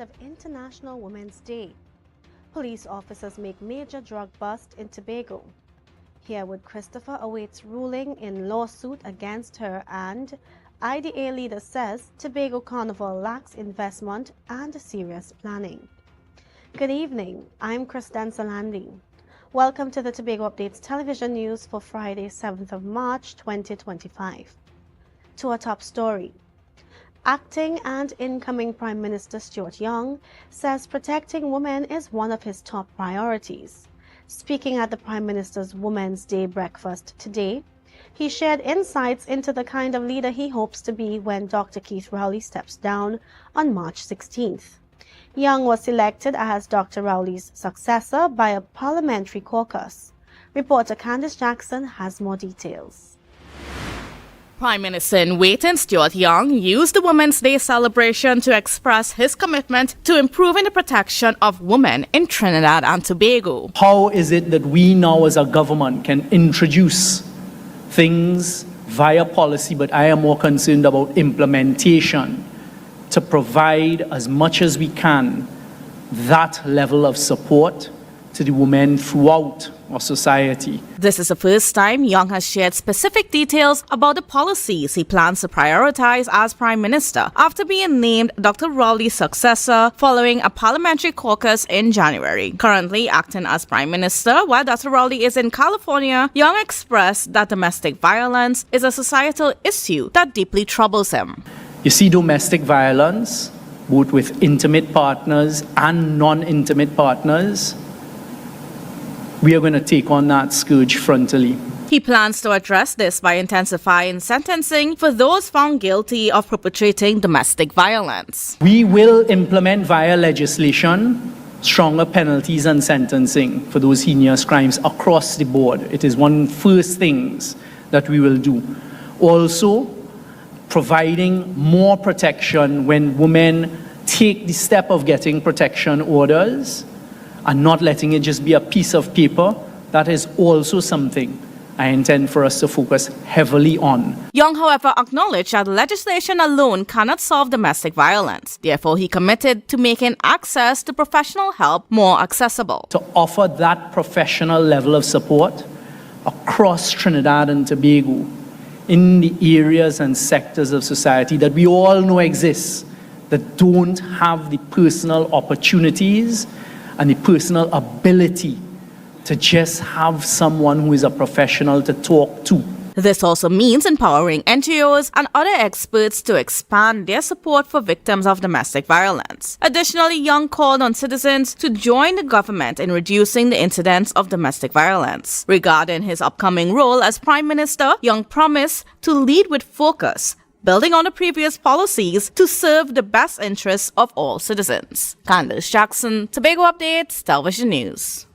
ahead of International Women's Day. Police officers make major drug bust in Tobago. Hereward Christopher awaits ruling in lawsuit against her, and IDA leader says Tobago Carnival lacks investment and serious planning. Good evening, I'm Kristen Salandi. Welcome to the Tobago Updates television news for Friday, 7th of March 2025. To our top story. Acting and incoming Prime Minister Stuart Young says protecting women is one of his top priorities. Speaking at the Prime Minister's Women's Day breakfast today, he shared insights into the kind of leader he hopes to be when Dr. Keith Rowley steps down on March 16th. Young was selected as Dr. Rowley's successor by a parliamentary caucus. Reporter Candice Jackson has more details. Prime Minister in waiting Stuart Young used the Women's Day celebration to express his commitment to improving the protection of women in Trinidad and Tobago. How is it that we now as a government can introduce things via policy, but I am more concerned about implementation, to provide as much as we can that level of support to the women throughout our society. This is the first time Young has shared specific details about the policies he plans to prioritize as Prime Minister after being named Dr. Rowley's successor following a parliamentary caucus in January. Currently acting as Prime Minister while Dr. Rowley is in California, Young expressed that domestic violence is a societal issue that deeply troubles him. You see, domestic violence, both with intimate partners and non-intimate partners, we are going to take on that scourge frontally. He plans to address this by intensifying sentencing for those found guilty of perpetrating domestic violence. We will implement via legislation stronger penalties and sentencing for those heinous crimes across the board. It is one of the first things that we will do. Also, providing more protection when women take the step of getting protection orders and not letting it just be a piece of paper. That is also something I intend for us to focus heavily on. Young, however, acknowledged that legislation alone cannot solve domestic violence. Therefore, he committed to making access to professional help more accessible. To offer that professional level of support across Trinidad and Tobago in the areas and sectors of society that we all know exist, that don't have the personal opportunities and the personal ability to just have someone who is a professional to talk to. This also means empowering NGOs and other experts to expand their support for victims of domestic violence. Additionally, Young called on citizens to join the government in reducing the incidence of domestic violence. Regarding his upcoming role as Prime Minister, Young promised to lead with focus, building on the previous policies to serve the best interests of all citizens. Candice Jackson, Tobago Updates, Television News.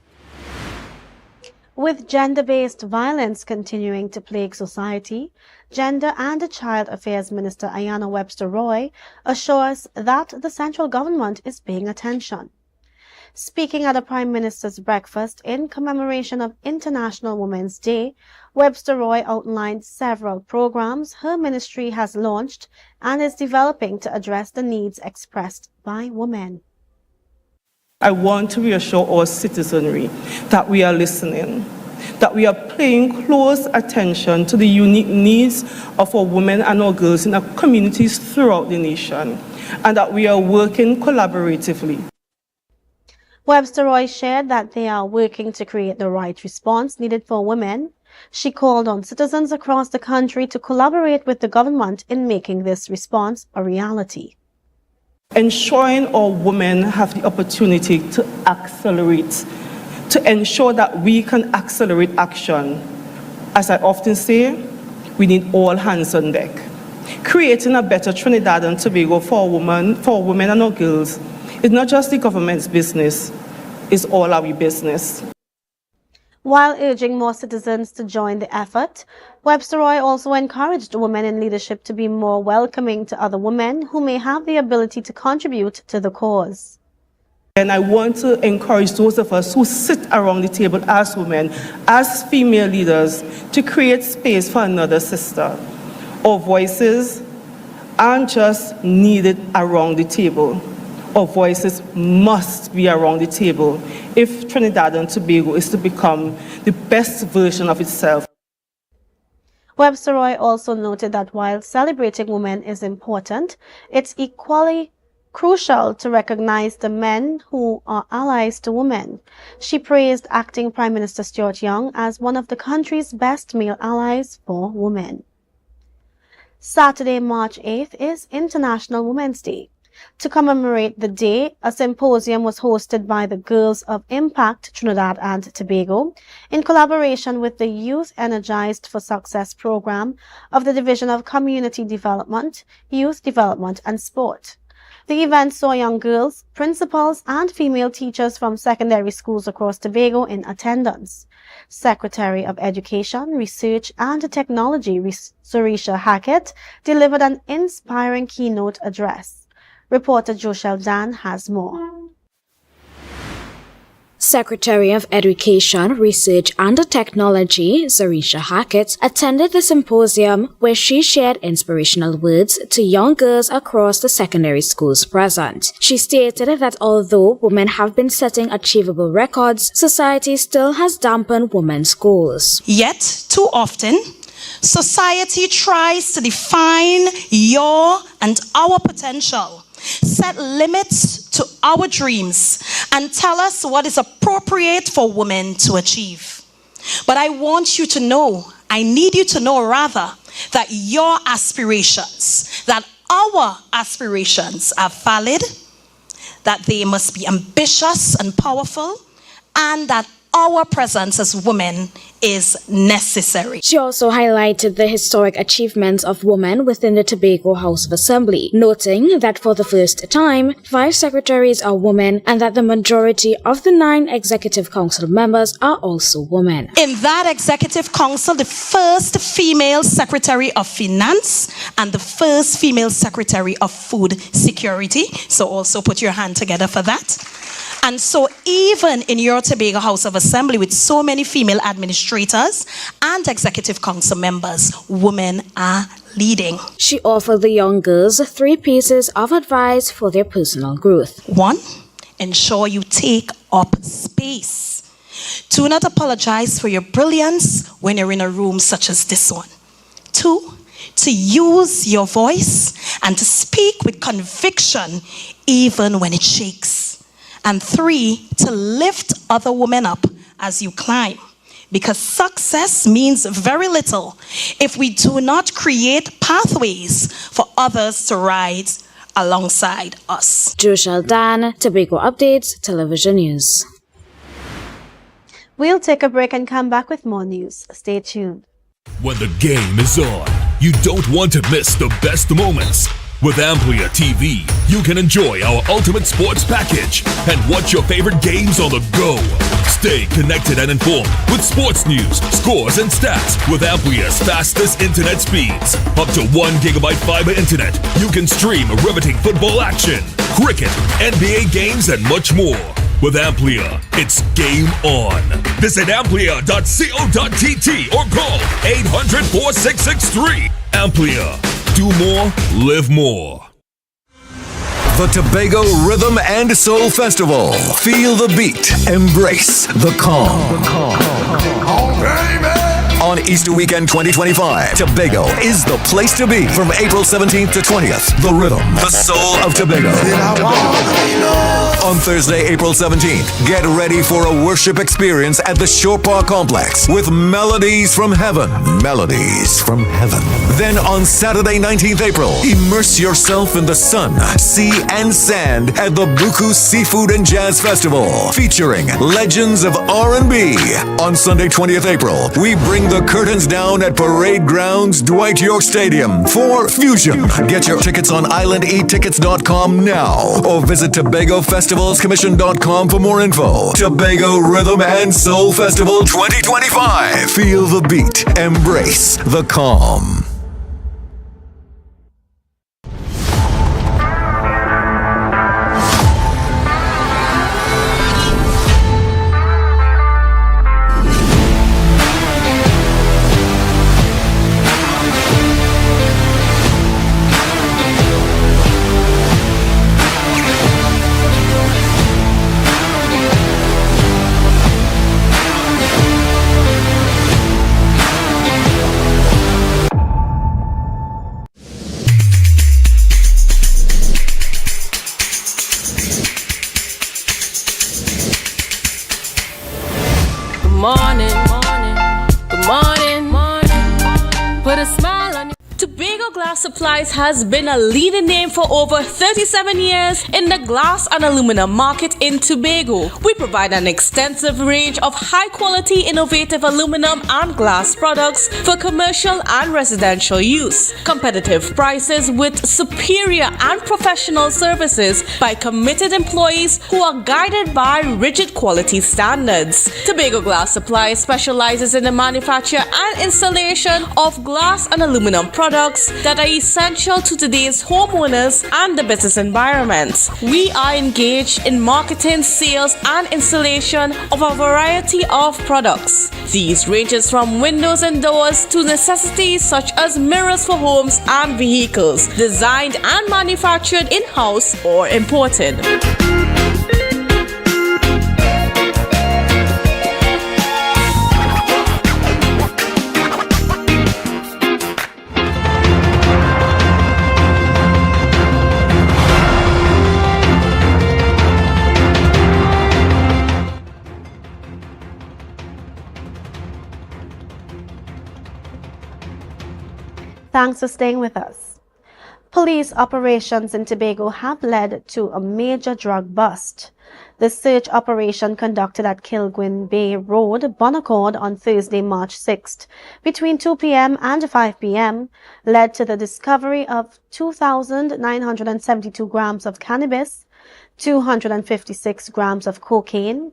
With gender-based violence continuing to plague society, Gender and Child Affairs Minister Ayanna Webster Roy assures that the central government is paying attention. Speaking at the Prime Minister's breakfast in commemoration of International Women's Day, Webster Roy outlined several programs her ministry has launched and is developing to address the needs expressed by women. I want to reassure our citizenry that we are listening, that we are paying close attention to the unique needs of our women and our girls in our communities throughout the nation, and that we are working collaboratively. Webster Roy shared that they are working to create the right response needed for women. She called on citizens across the country to collaborate with the government in making this response a reality. Ensuring our women have the opportunity to accelerate, to ensure that we can accelerate action. As I often say, we need all hands on deck. Creating a better Trinidad and Tobago for women and our girls is not just the government's business, it's all our business. While urging more citizens to join the effort, Webster Roy also encouraged women in leadership to be more welcoming to other women who may have the ability to contribute to the cause. And I want to encourage those of us who sit around the table as women, as female leaders, to create space for another sister. Our voices aren't just needed around the table. our voices must be around the table if Trinidad and Tobago is to become the best version of itself. Webster Roy also noted that while celebrating women is important, it's equally crucial to recognize the men who are allies to women. She praised Acting Prime Minister Stuart Young as one of the country's best male allies for women. Saturday, March 8th is International Women's Day. To commemorate the day, a symposium was hosted by the Girls of Impact Trinidad and Tobago in collaboration with the Youth Energized for Success program of the Division of Community Development, Youth Development and Sport. The event saw young girls, principals, and female teachers from secondary schools across Tobago in attendance. Secretary of Education, Research and Technology, Sarisha Hackett, delivered an inspiring keynote address. Reporter Joshel Dan has more. Secretary of Education, Research and Technology, Sarisha Hackett, attended the symposium where she shared inspirational words to young girls across the secondary schools present. She stated that although women have been setting achievable records, society still has dampened women's goals. Yet, too often, society tries to define your and our potential, set limits to our dreams, and tell us what is appropriate for women to achieve. But I want you to know, I need you to know rather, that your aspirations, that our aspirations are valid, that they must be ambitious and powerful, and that our presence as women is necessary. She also highlighted the historic achievements of women within the Tobago House of Assembly, noting that for the first time, 5 secretaries are women and that the majority of the 9 Executive Council members are also women. In that Executive Council, the first female Secretary of Finance and the first female Secretary of Food Security. So also put your hand together for that. And so even in your Tobago House of Assembly with so many female administrators and executive council members, women are leading. She offered the young girls 3 pieces of advice for their personal growth. 1, ensure you take up space. Do not apologize for your brilliance when you're in a room such as this one. 2, to use your voice and to speak with conviction even when it shakes. And 3, to lift other women up as you climb. Because success means very little if we do not create pathways for others to ride alongside us. Joshel Dan, Tobago Updates, Television News. We'll take a break and come back with more news. Stay tuned. When the game is on, you don't want to miss the best moments. With AMPLIA TV, you can enjoy our ultimate sports package and watch your favorite games on the go. Stay connected and informed with sports news, scores, and stats with AMPLIA's fastest internet speeds. Up to 1 gigabyte fiber internet, you can stream riveting football action, cricket, NBA games, and much more. With AMPLIA, it's game on. Visit amplia.co.tt or call 800-4663. AMPLIA. Do more, live more. The Tobago Rhythm and Soul Festival. Feel the beat. Embrace the calm. On Easter Weekend 2025, Tobago is the place to be. From April 17th to 20th, the rhythm, the soul of Tobago. On Thursday, April 17th, get ready for a worship experience at the Shore Park Complex with melodies from heaven. Melodies from heaven. Then on Saturday, 19th April, immerse yourself in the sun, sea, and sand at the Buku Seafood and Jazz Festival, featuring legends of R&B. On Sunday, 20th April, we bring the curtains down at Parade Grounds, Dwight York Stadium for Fusion. Get your tickets on islandetickets.com now or visit TobagoFestivalsCommission.com for more info. Tobago Rhythm and Soul Festival 2025. Feel the beat. Embrace the calm. Glass Supplies has been a leading name for over 37 years in the glass and aluminum market in Tobago. We provide an extensive range of high-quality, innovative aluminum and glass products for commercial and residential use. Competitive prices with superior and professional services by committed employees who are guided by rigid quality standards. Tobago Glass Supplies specializes in the manufacture and installation of glass and aluminum products that are essential to today's homeowners and the business environment. We are engaged in marketing, sales, and installation of a variety of products. These ranges from windows and doors to necessities such as mirrors for homes and vehicles, designed and manufactured in-house or imported. Thanks for staying with us. Police operations in Tobago have led to a major drug bust. The search operation conducted at Kilgwin Bay Road, Bonaccord on Thursday, March 6th, between 2 p.m. and 5 p.m., led to the discovery of 2,972 grams of cannabis, 256 grams of cocaine,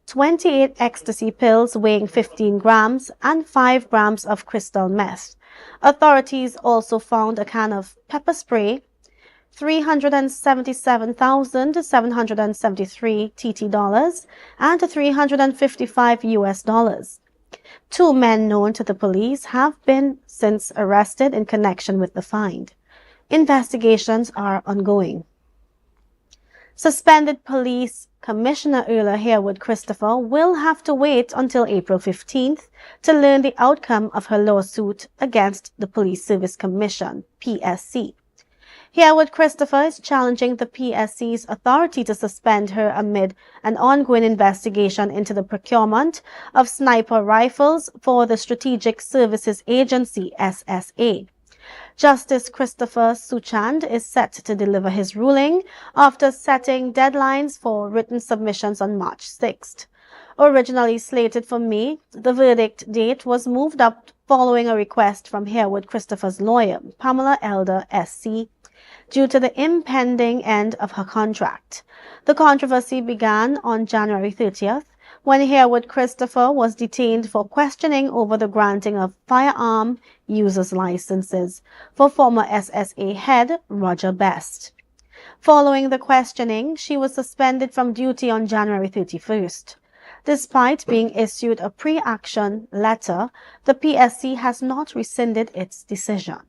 28 ecstasy pills weighing 15 grams, and 5 grams of crystal meth. Authorities also found a can of pepper spray, 377,773 TT dollars, and 355 US dollars. 2 men known to the police have been since arrested in connection with the find. Investigations are ongoing. Suspended Police Commissioner Earl Harewood Christopher will have to wait until April 15th to learn the outcome of her lawsuit against the Police Service Commission, PSC. Harewood Christopher is challenging the PSC's authority to suspend her amid an ongoing investigation into the procurement of sniper rifles for the Strategic Services Agency, SSA. Justice Christopher Suchand is set to deliver his ruling after setting deadlines for written submissions on March 6th. Originally slated for May, the verdict date was moved up following a request from Harewood Christopher's lawyer, Pamela Elder, SC, due to the impending end of her contract. The controversy began on January 30th, when Harewood Christopher was detained for questioning over the granting of firearm users licenses for former SSA head Roger Best. Following the questioning, she was suspended from duty on January 31st. Despite being issued a pre-action letter, the PSC has not rescinded its decision.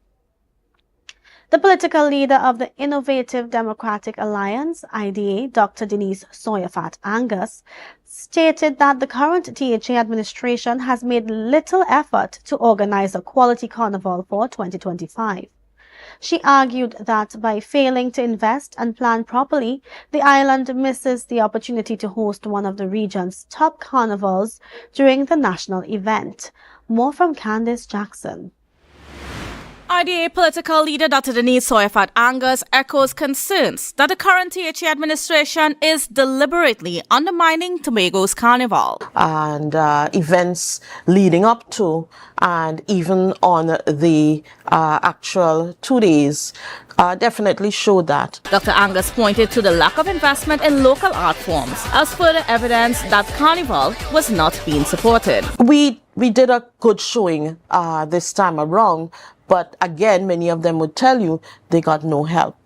The political leader of the Innovative Democratic Alliance, IDA, Dr. Denise Sawyer-Fat Angus, stated that the current THA administration has made little effort to organize a quality carnival for 2025. She argued that by failing to invest and plan properly, the island misses the opportunity to host one of the region's top carnivals during the national event. More from Candice Jackson. IDA political leader Dr. Denise Sawyer-Fat Angus echoes concerns that the current THA administration is deliberately undermining Tobago's Carnival. And events leading up to and even on the actual 2 days definitely showed that. Dr. Angus pointed to the lack of investment in local art forms as further evidence that Carnival was not being supported. We did a good showing this time around, but again, many of them would tell you they got no help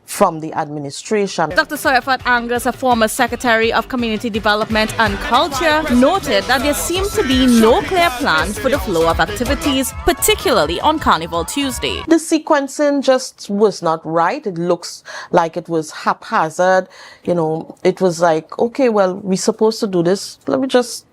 from the administration. Dr. Sawyer-Fat Angus, a former Secretary of Community Development and Culture, noted that there seemed to be no clear plan for the flow of activities, particularly on Carnival Tuesday. The sequencing just was not right. It looks like it was haphazard. You know, it was like, okay, well, we're supposed to do this. Let me just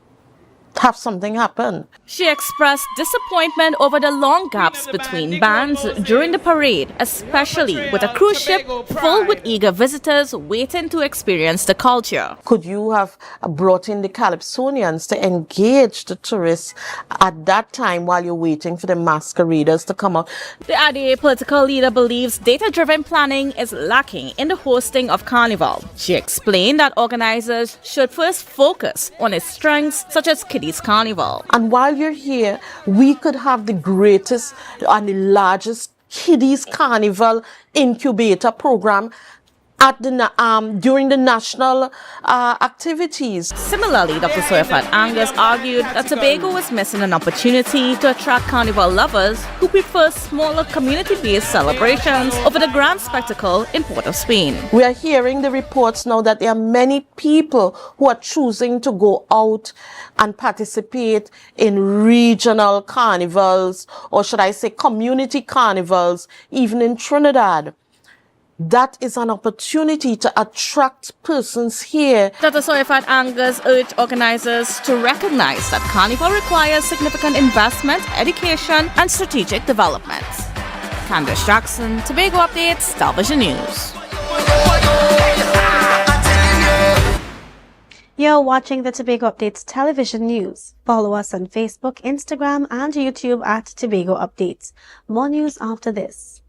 have something happen. She expressed disappointment over the long gaps between bands during the parade, especially with a cruise ship full with eager visitors waiting to experience the culture. Could you have brought in the Calypsonians to engage the tourists at that time while you're waiting for the masqueraders to come out? The ADA political leader believes data-driven planning is lacking in the hosting of Carnival. She explained that organizers should first focus on its strengths, such as Kiddies Carnival. And while you're here, we could have the greatest and the largest Kiddies Carnival incubator program at the during the national activities. Similarly, Dr. Soyafat Angus argued that Tobago was missing an opportunity to attract carnival lovers who prefer smaller community-based celebrations over the grand spectacle in Port of Spain. We are hearing the reports now that there are many people who are choosing to go out and participate in regional carnivals, or should I say community carnivals, even in Trinidad. That is an opportunity to attract persons here. Dr. Soyafat Angus urged organizers to recognize that Carnival requires significant investment, education, and strategic development. Candace Jackson, Tobago Updates, Television News. You're watching the Tobago Updates Television News. Follow us on Facebook, Instagram, and YouTube at Tobago Updates. More news after this.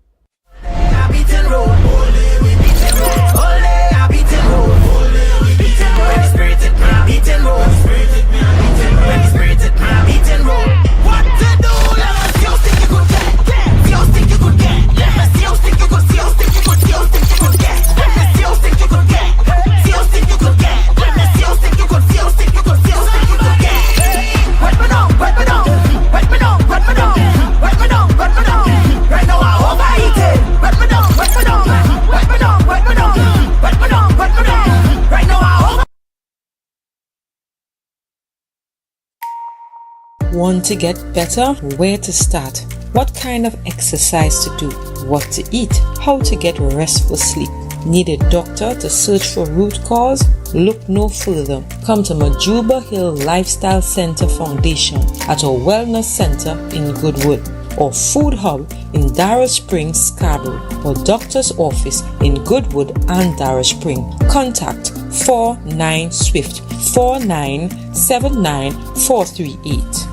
Want to get better? Where to start? What kind of exercise to do? What to eat? How to get restful sleep? Need a doctor to search for root cause? Look no further. Come to Majuba Hill Lifestyle Center Foundation at our Wellness Center in Goodwood, or Food Hub in Darrow Springs, Scarborough, or Doctor's Office in Goodwood and Darrow Springs. Contact 49 Swift 4979 438.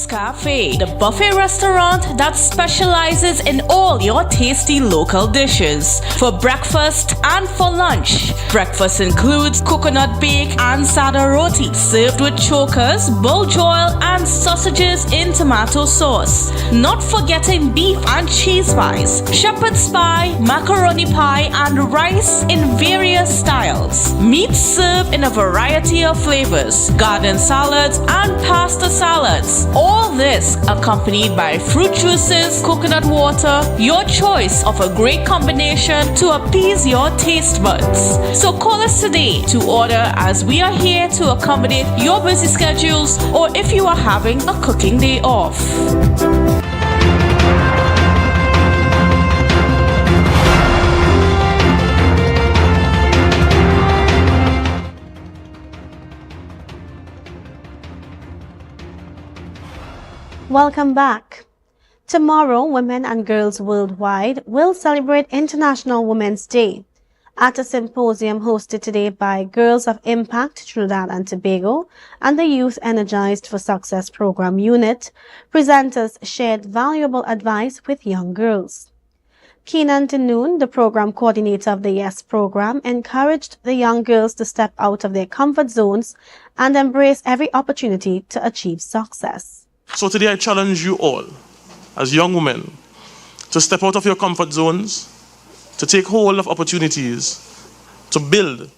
Cafe, the buffet restaurant that specializes in all your tasty local dishes. For breakfast and for lunch. Breakfast includes coconut bake and sada roti, served with chokers, bull joil, and sausages in tomato sauce. Not forgetting beef and cheese pies, shepherd's pie, macaroni pie, and rice in various styles. Meat served in a variety of flavors, garden salads, and pasta salads. All this accompanied by fruit juices, coconut water, your choice of a great combination to appease your taste buds. So call us today to order, as we are here to accommodate your busy schedules or if you are having a cooking day off. Welcome back. Tomorrow, women and girls worldwide will celebrate International Women's Day. At a symposium hosted today by Girls of Impact Trinidad and Tobago and the Youth Energized for Success Program Unit, presenters shared valuable advice with young girls. Keenan Denoon, the program coordinator of the YES program, encouraged the young girls to step out of their comfort zones and embrace every opportunity to achieve success. So today I challenge you all, as young women, to step out of your comfort zones, to take hold of opportunities, to build,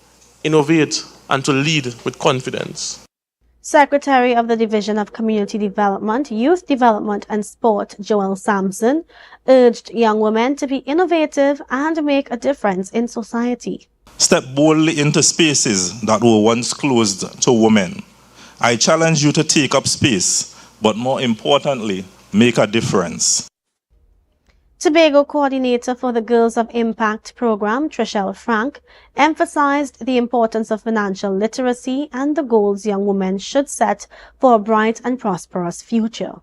innovate, and to lead with confidence. Secretary of the Division of Community Development, Youth Development and Sport, Joel Sampson, urged young women to be innovative and make a difference in society. Step boldly into spaces that were once closed to women. I challenge you to take up space, but more importantly, make a difference. Tobago coordinator for the Girls of Impact program, Trishelle Frank, emphasized the importance of financial literacy and the goals young women should set for a bright and prosperous future.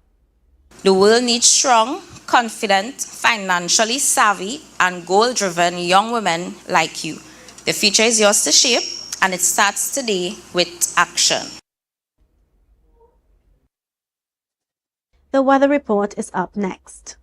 The world needs strong, confident, financially savvy, and goal-driven young women like you. The future is yours to shape, and it starts today with action. The weather report is up next.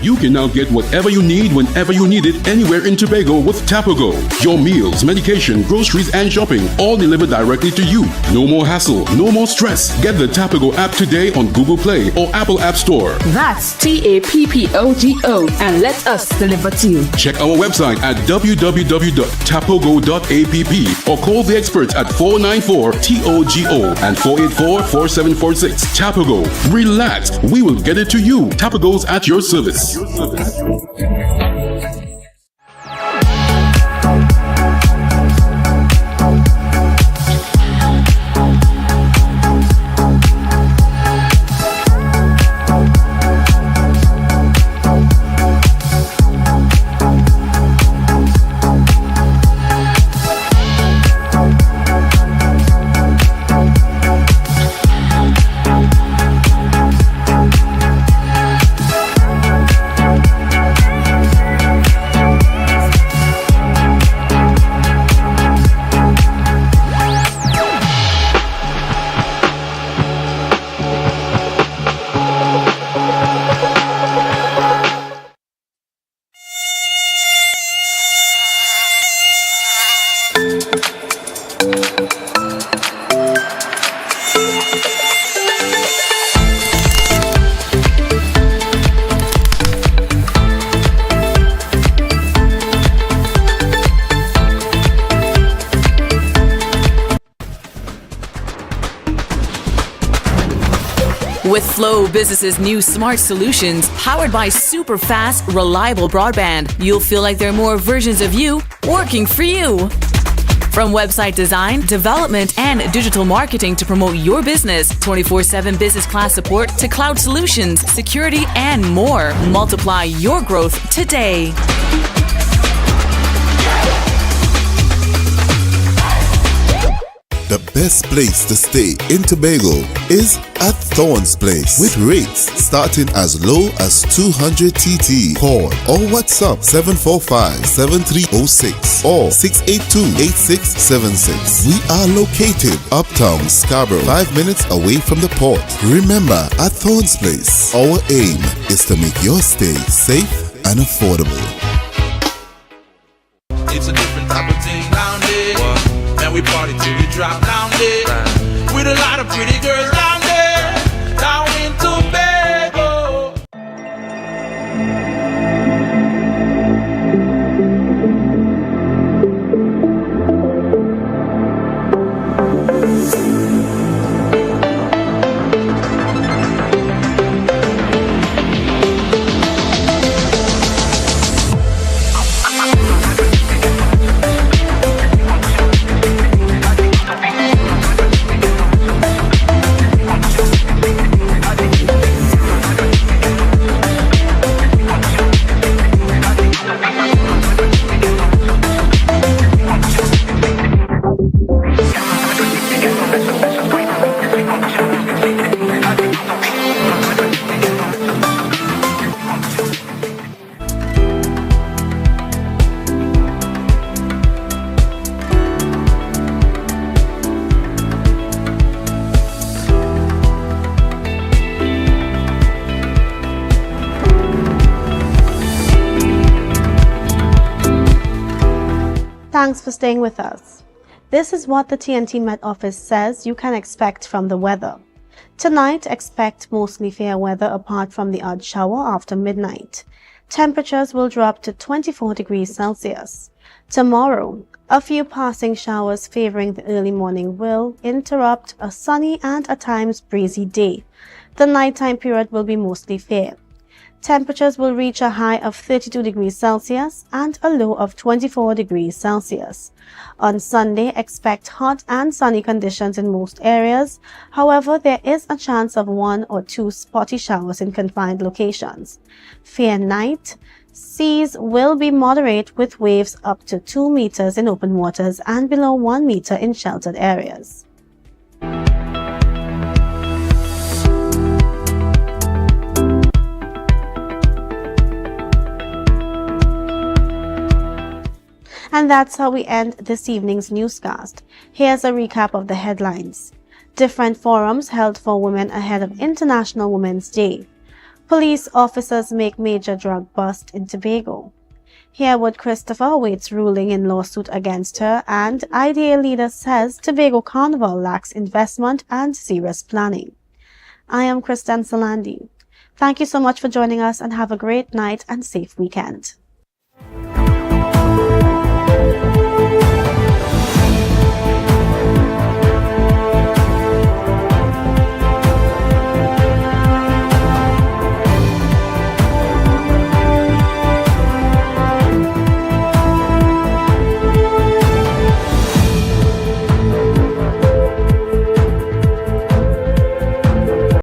You can now get whatever you need whenever you need it anywhere in Tobago with Tobago. Your meals, medication, groceries, and shopping all delivered directly to you. No more hassle, no more stress. Get the Tobago app today on Google Play or Apple App Store. That's TAPPOGO, and let us deliver to you. Check our website at www.tapogo.app or call the experts at 494-TOGO and 484-4746. Tobago. Relax. We will get it to you. Tobago's at your service. With Flow Business's new smart solutions, powered by super fast, reliable broadband, you'll feel like there are more versions of you working for you. From website design, development, and digital marketing to promote your business, 24/7 business class support to cloud solutions, security, and more. Multiply your growth today. The best place to stay in Tobago is at Thorn's Place, with rates starting as low as 200 TT. Call or WhatsApp 745-7306 or 682-8676. We are located uptown Scarborough, 5 minutes away from the port. Remember, at Thorn's Place, our aim is to make your stay safe and affordable. It's a different type of thing down there. And we party till we drop down there. With a lot of pretty girls down there. Down in Tobago. Thanks for staying with us. This is what the TNT Met Office says you can expect from the weather. Tonight, expect mostly fair weather apart from the odd shower after midnight. Temperatures will drop to 24 degrees Celsius. Tomorrow, a few passing showers favoring the early morning will interrupt a sunny and at times breezy day. The nighttime period will be mostly fair. Temperatures will reach a high of 32 degrees Celsius and a low of 24 degrees Celsius. On Sunday, expect hot and sunny conditions in most areas. However, there is a chance of 1 or 2 spotty showers in confined locations. Fair night. Seas will be moderate with waves up to 2 meters in open waters and below 1 meter in sheltered areas. And that's how we end this evening's newscast. Here's a recap of the headlines. Different forums held for women ahead of International Women's Day. Police officers make major drug bust in Tobago. Hereward Christopher awaits ruling in lawsuit against her, and IDA leader says Tobago Carnival lacks investment and serious planning. I am Kristen Salandi. Thank you so much for joining us and have a great night and safe weekend.